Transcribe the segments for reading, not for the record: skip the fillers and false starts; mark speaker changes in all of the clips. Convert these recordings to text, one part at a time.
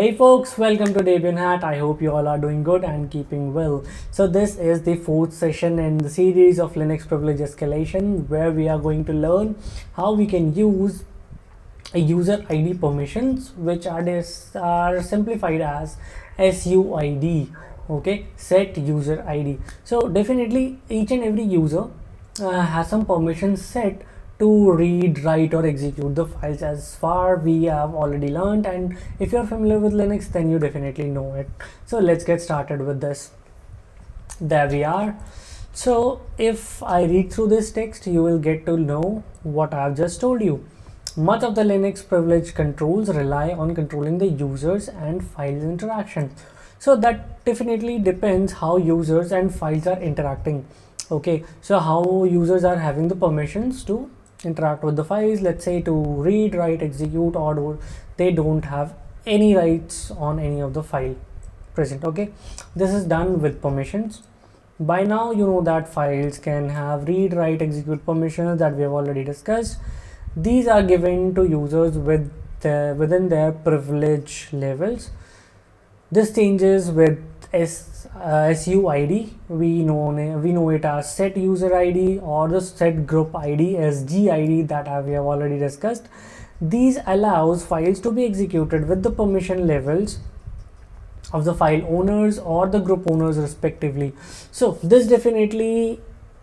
Speaker 1: Hey folks, welcome to Debian Hat. I hope you all are doing good and keeping well. So this is the fourth session in the series of Linux privilege escalation, where we are going to learn how we can use a user ID permissions, which are simplified as SUID. Okay, set user ID. So definitely each and every user has some permissions set to read, write or execute the files. As far we have already learned, and if you're familiar with Linux, then you definitely know it. So let's get started with this. There we are. So if I read through this text, you will get to know what I've just told you. Much of the Linux privilege controls rely on controlling the users and files interaction. So that definitely depends how users and files are interacting. Okay, so how users are having the permissions to interact with the files, let's say to read, write, execute, or they don't have any rights on any of the file present. Okay, this is done with permissions. By now you know that files can have read, write, execute permissions that we have already discussed. These are given to users within their privilege levels. This changes with SUID. We know it as set user ID or the set group ID, SGID, that we have already discussed. These allows files to be executed with the permission levels of the file owners or the group owners respectively. So this definitely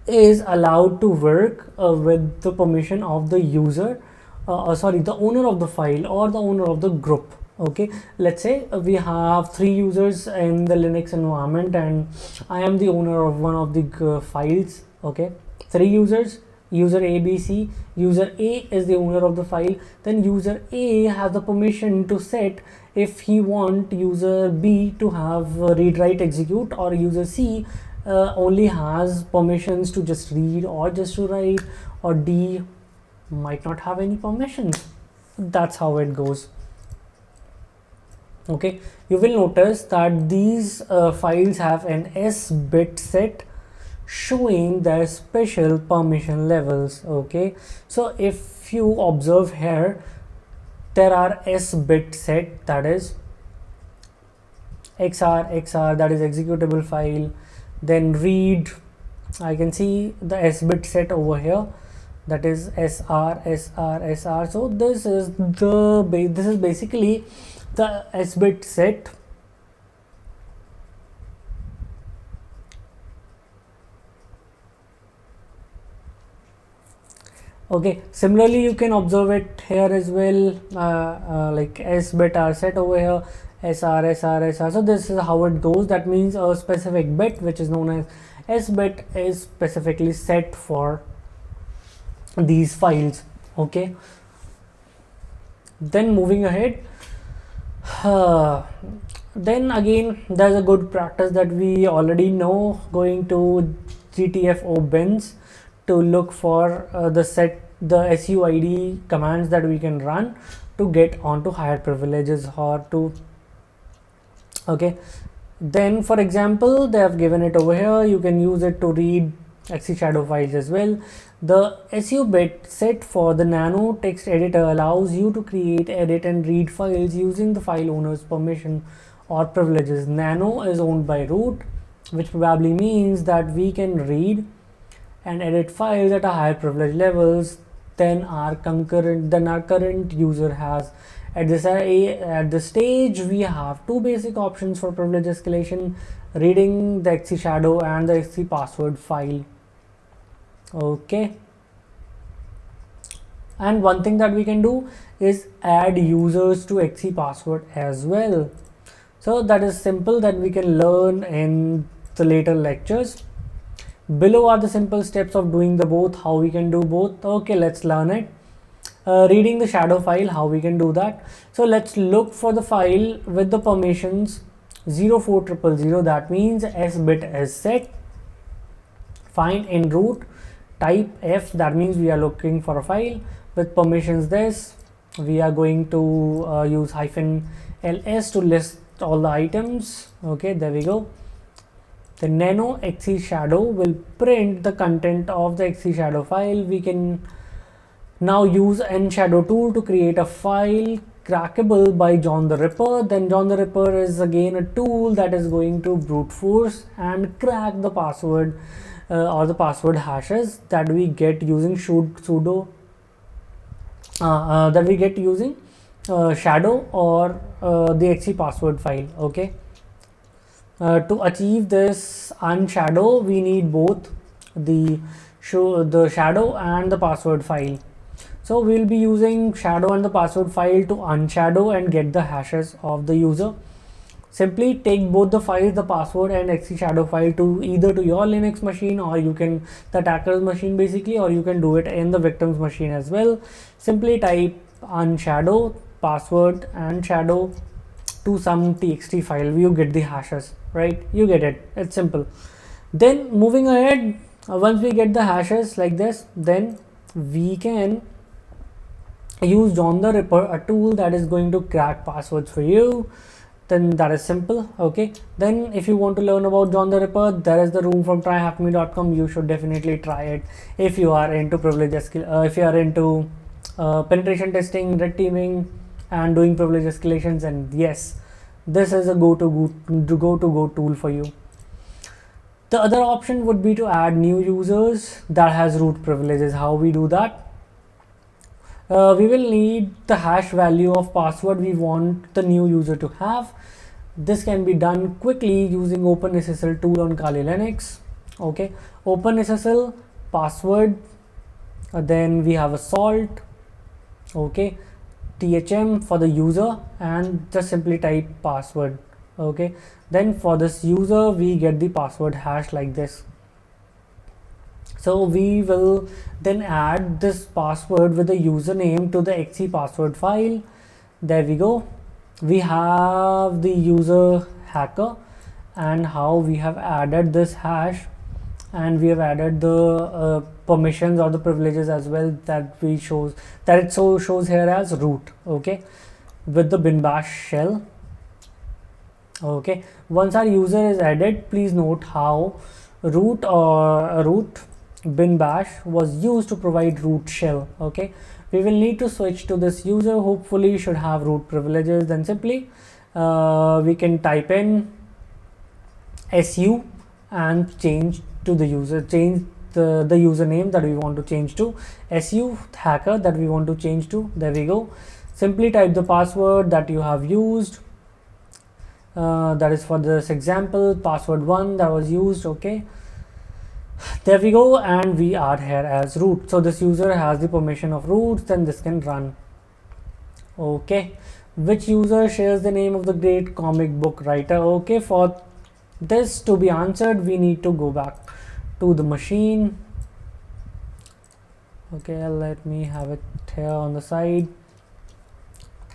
Speaker 1: is allowed to work with the permission of the user, the owner of the file or the owner of the group. Okay, let's say we have 3 users in the Linux environment and I am the owner of one of the files. Okay, 3 users, user A, B, C. User A is the owner of the file. Then user A has the permission to set if he want user B to have read, write, execute, or user C only has permissions to just read or just to write, or D might not have any permissions. That's how it goes. Okay, you will notice that these files have an S bit set showing their special permission levels. Okay, so if you observe here, there are S bit set, that is XR, that is executable file. Then read, I can see the S bit set over here, that is SR. So this is basically the S bit set. Okay, similarly you can observe it here as well, like S bit are set over here, SR. So this is how it goes. That means a specific bit, which is known as S bit, is specifically set for these files. Okay, then moving ahead, then again there's a good practice that we already know, going to GTFO bins to look for the SUID commands that we can run to get onto higher privileges or to. Okay, then for example they have given it over here. You can use it to read XC shadow files as well. The SU bit set for the nano text editor allows you to create, edit and read files using the file owner's permission or privileges. Nano is owned by root, which probably means that we can read and edit files at a higher privilege levels than our current user has. At this stage, we have 2 basic options for privilege escalation: reading the XC shadow and the XC password file. Okay, and one thing that we can do is add users to XC password as well. So that is simple, that we can learn in the later lectures. Below are the simple steps of doing the both, how we can do both. Okay, let's learn it. Reading the shadow file, how we can do that. So let's look for the file with the permissions 04000. That means S bit is set. Find in root, type F, that means we are looking for a file with permissions this. We are going to use -ls to list all the items. Okay, there we go. The nano XC shadow will print the content of the XC shadow file. We can now use nshadow tool to create a file crackable by John the Ripper, then John the Ripper is again a tool that is going to brute force and crack the password or the password hashes that we get using sudo that we get using shadow or the exe password file. Okay, to achieve this unshadow, we need both the shadow and the password file. So we'll be using shadow and the password file to unshadow and get the hashes of the user. Simply take both the files, the password and exe shadow file, to either to your Linux machine, or you can the attacker's machine basically, or you can do it in the victim's machine as well. Simply type unshadow password and shadow to some txt file. You get the hashes, right? You get it. It's simple. Then moving ahead, once we get the hashes like this, then we can use John the Ripper, a tool that is going to crack passwords for you. Then that is simple. Okay, then if you want to learn about John the Ripper, there is the room from tryhackme.com. You should definitely try it if you are into if you are into penetration testing, red teaming and doing privilege escalations. And yes, this is a go to tool for you. The other option would be to add new users that has root privileges. How we do that? We will need the hash value of password we want the new user to have. This can be done quickly using OpenSSL tool on Kali Linux. Okay, OpenSSL password, then we have a salt, okay, THM for the user, and just simply type password. Okay, then for this user we get the password hash like this. So we will then add this password with the username to the exe password file. There we go. We have the user hacker, and how we have added this hash, and we have added the permissions or the privileges as well that it shows here as root. Okay, with the bin bash shell. Okay, once our user is added, please note how root bin bash was used to provide root shell. Okay, we will need to switch to this user. Hopefully you should have root privileges. Then simply we can type in su and change to the user, change the username that we want to change to, su hacker that we want to change to. There we go. Simply type the password that you have used. That is for this example, password 1 that was used. Okay, there we go, and we are here as root. So this user has the permission of root, then this can run. Okay, which user shares the name of the great comic book writer? Okay, for this to be answered, we need to go back to the machine. Okay, let me have it here on the side.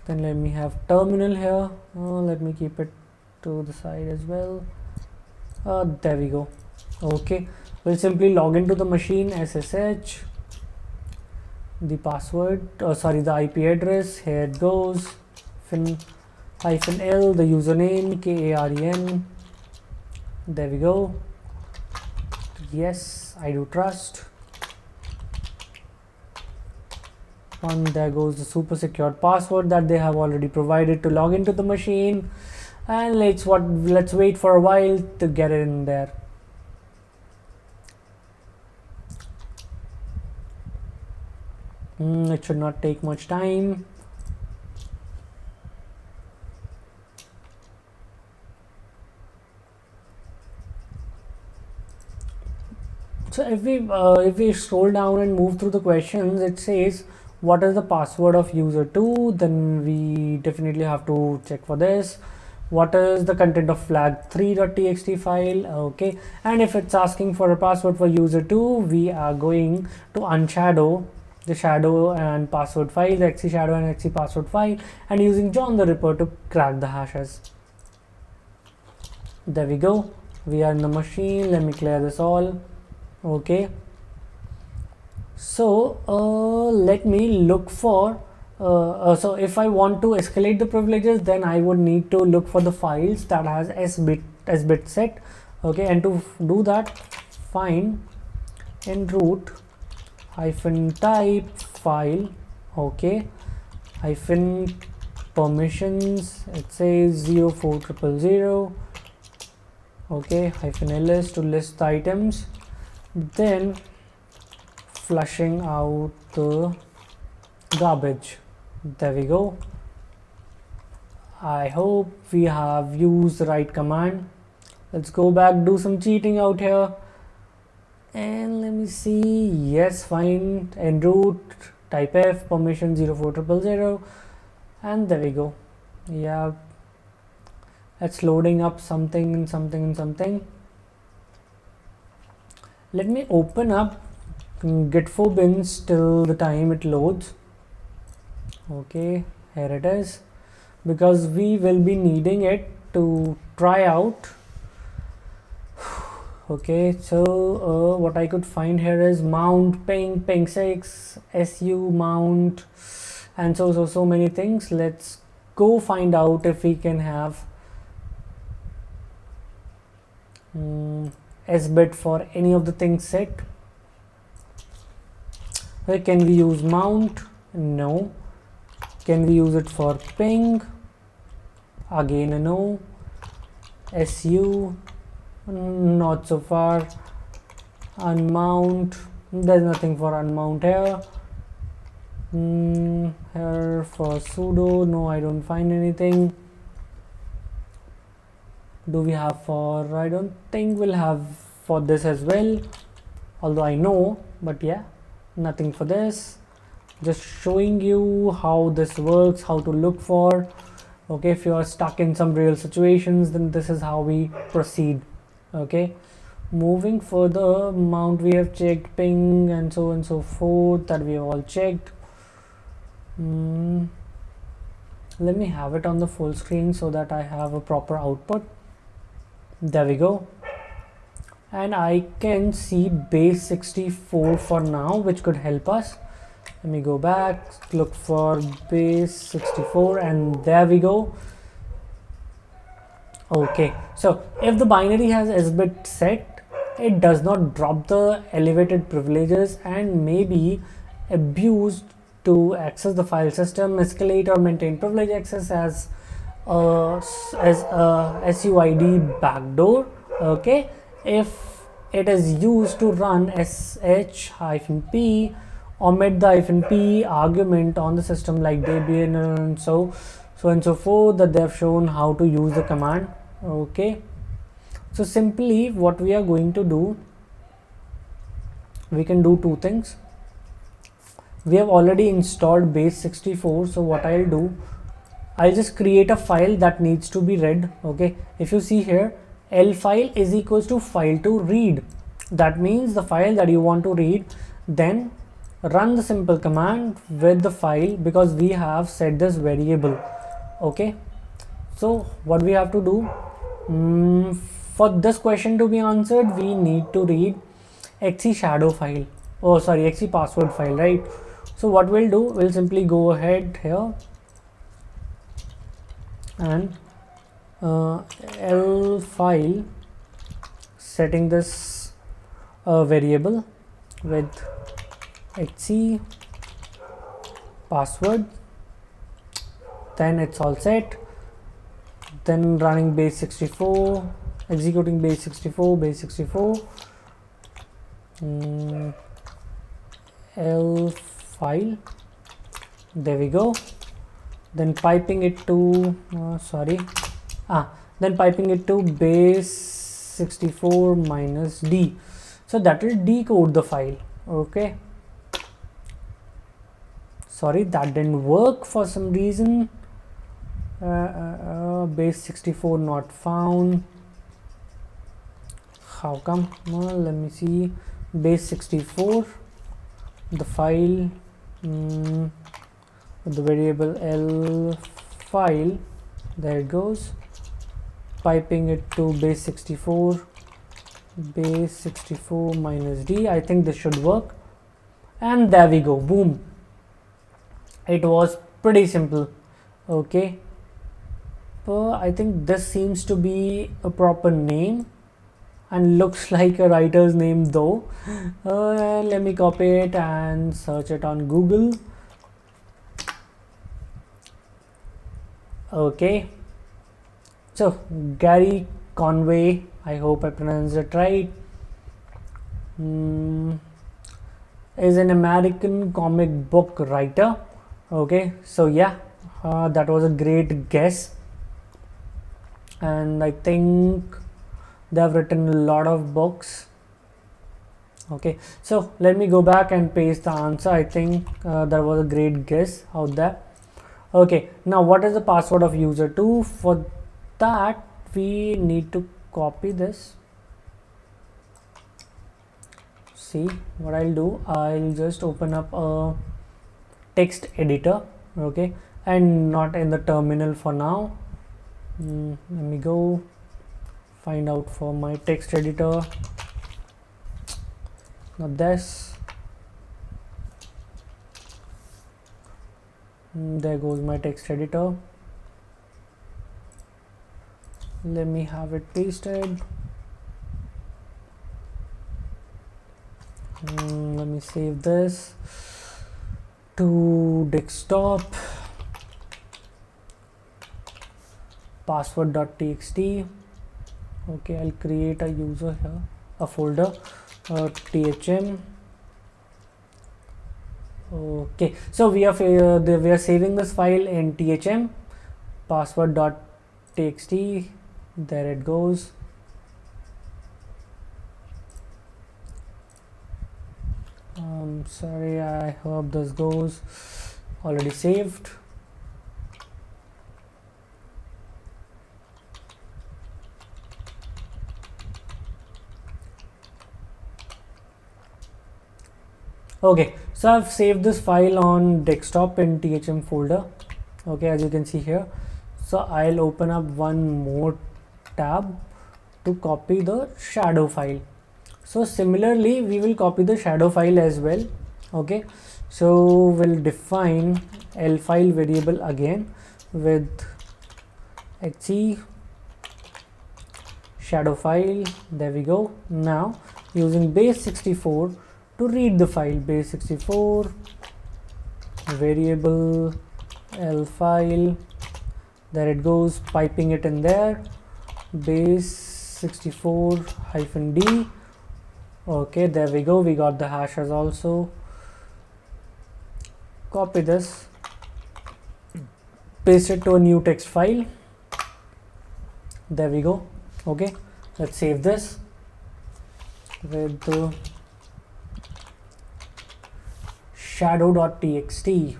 Speaker 1: Then let me have terminal here. Let me keep it to the side as well. There we go. Okay, we'll simply log into the machine, SSH, the password, the IP address, here it goes, -l, the username, KAREN. There we go. Yes, I do trust. And there goes the super secure password that they have already provided to log into the machine. And let's wait for a while to get it in there. It should not take much time. So if we scroll down and move through the questions, it says what is the password of user 2. Then we definitely have to check for this. What is the content of flag3.txt file? Okay, and if it's asking for a password for user 2, we are going to unshadow the shadow and password file, the exe shadow and exe password file, and using John the Ripper to crack the hashes. There we go. We are in the machine. Let me clear this all. Okay, so let me look for so if I want to escalate the privileges, then I would need to look for the files that has s bit set. Okay, and to do that, find in root -type file, okay, permissions, it says 04000, okay, -ls to list the items, then flushing out the garbage. There we go. I hope we have used the right command. Let's go back, do some cheating out here, and let me see. Yes, fine. En root, type F, permission 04000, and there we go. Yeah, it's loading up something and something and something. Let me open up git bins till the time it loads. Okay, here it is, because we will be needing it to try out. Okay, so what I could find here is mount, ping 6, su mount, and so many things. Let's go find out if we can have s-bit for any of the things set. Can we use mount? No. Can we use it for ping? Again a no. su, not so far. Unmount, there's nothing for unmount here. Here for sudo, no, I don't find anything. Do we have for, I don't think we'll have for this as well, although I know, but yeah, nothing for this. Just showing you how this works, how to look for. Okay, if you are stuck in some real situations, then this is how we proceed. Okay, moving further, mount we have checked, ping and so forth, that we have all checked. Let me have it on the full screen so that I have a proper output. There we go, and I can see base 64 for now, which could help us. Let me go back, look for base 64, and there we go. Okay, so if the binary has s-bit set, it does not drop the elevated privileges and may be abused to access the file system, escalate or maintain privilege access as a SUID backdoor. Okay, if it is used to run sh-p, omit the -p argument on the system like Debian and so forth, that they have shown how to use the command. Okay, so simply what we are going to do, we can do two things. We have already installed base 64, so what I'll do, I'll just create a file that needs to be read. Okay, if you see here, L file is equals to file to read. That means the file that you want to read. Then run the simple command with the file, because we have set this variable. Okay, so what we have to do, for this question to be answered, we need to read XE shadow file, oh sorry, XE password file, right? So what we'll do, we'll simply go ahead here and L file, setting this variable with XE password, then it's all set. Then running base 64, executing base 64, L file, there we go. Then piping it to then piping it to base 64 minus D, so that will decode the file. Okay, sorry, that didn't work for some reason. Base 64 not found. How come? Let me see. Base 64, the file, the variable L file, there it goes. Piping it to base 64 minus D. I think this should work, and there we go. Boom, it was pretty simple. Okay, I think this seems to be a proper name and looks like a writer's name though. Let me copy it and search it on Google. Okay, so Gary Conway, I hope I pronounced it right, is an American comic book writer. Okay, so yeah, that was a great guess, and I think they have written a lot of books. Okay, so let me go back and paste the answer. I think that was a great guess out there. Okay, now what is the password of user 2? For that we need to copy this. See what I'll do, I'll just open up a text editor, okay, and not in the terminal for now. Let me go find out for my text editor. Not this. There goes my text editor. Let me have it pasted. Let me save this to desktop. Password.txt. Okay, I'll create a user here, a folder, thm. Okay, so we are saving this file in thm, password.txt. There it goes. Sorry, I hope this goes. Already saved. Okay, so I've saved this file on desktop in thm folder. Okay, as you can see here. So I'll open up one more tab to copy the shadow file. So similarly we will copy the shadow file as well. Okay, so we'll define L file variable again with HC shadow file. There we go. Now using base64 to read the file, base64 variable L file. There it goes, piping it in there, base64-d. Okay, there we go, we got the hashes also. Copy this, paste it to a new text file. There we go. Okay, let's save this with the shadow.txt.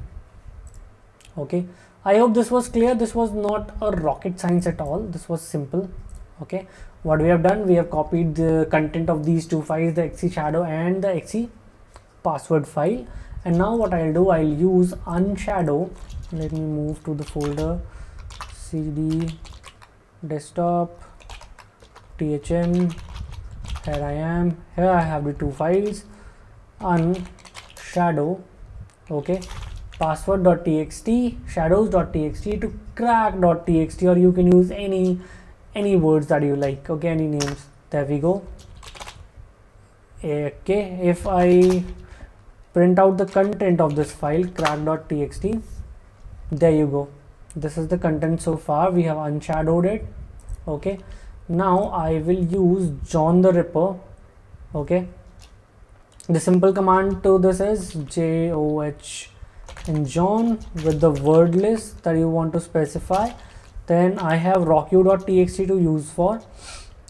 Speaker 1: Okay, I hope this was clear. This was not a rocket science at all. This was simple. Okay, what we have done, we have copied the content of these two files, the XC shadow and the XC password file. And now what I'll do, I'll use unshadow. Let me move to the folder cd desktop thm. Here I am. Here I have the two files, unshadow. Okay, password.txt, shadows.txt to crack.txt, or you can use any words that you like. Okay, any names. There we go. Okay, if I print out the content of this file, crack.txt, there you go. This is the content so far. We have unshadowed it. Okay, now I will use John the Ripper. Okay, the simple command to this is joh and John with the word list that you want to specify. Then I have rockyou.txt to use for.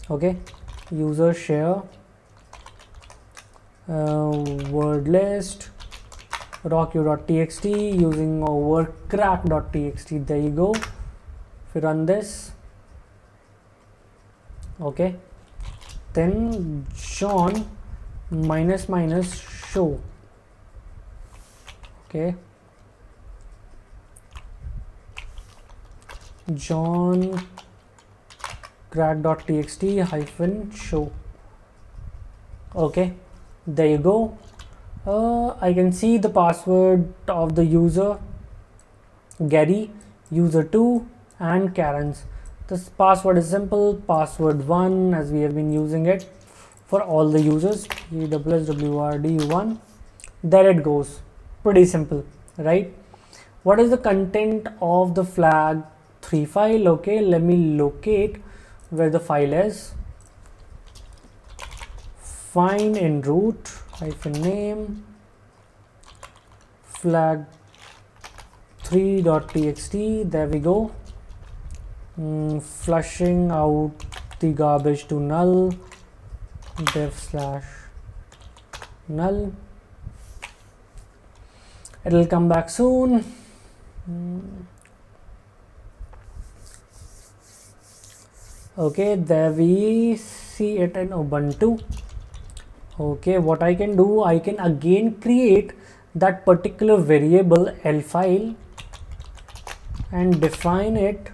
Speaker 1: Okay, user share word list rockyou.txt using over crack.txt. There you go. If you run this, okay, then John -- show. Okay, John crack.txt -show. Okay, there you go. I can see the password of the user Gary, user2 and Karen's. This password is simple, password1, as we have been using it for all the users, EWSWRD1. There it goes. Pretty simple, right? What is the content of the flag 3 file. Okay, let me locate where the file is. Find in root -name flag 3.txt. There we go. Flushing out the garbage to null, dev/null. It'll come back soon. Okay, there we see it in Ubuntu. Okay, what I can do, I can again create that particular variable L file and define it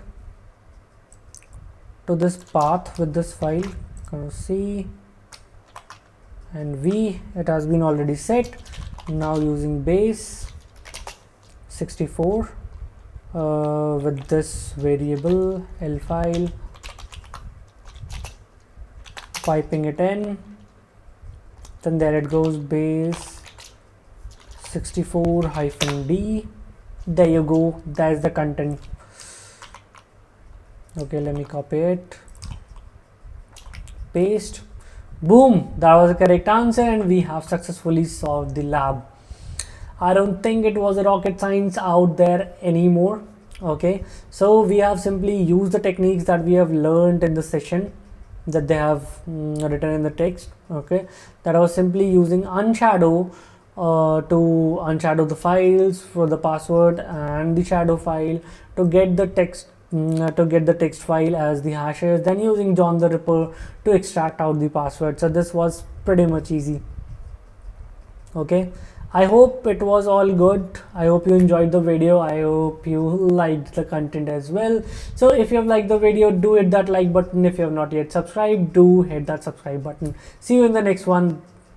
Speaker 1: to this path with this file. C and V, it has been already set. Now using base 64 with this variable L file, piping it in, then there it goes, base 64-d. There you go, that's the content. Okay, let me copy it, paste, boom, that was the correct answer, and we have successfully solved the lab. I don't think it was a rocket science out there anymore. Okay, so we have simply used the techniques that we have learned in the session that they have written in the text. Okay, that I was simply using unshadow to unshadow the files for the password and the shadow file to get the text file as the hashes, then using John the Ripper to extract out the password. So this was pretty much easy. Okay, I hope it was all good. I hope you enjoyed the video. I hope you liked the content as well. So if you have liked the video, do hit that like button. If you have not yet subscribed, do hit that subscribe button. See you in the next one.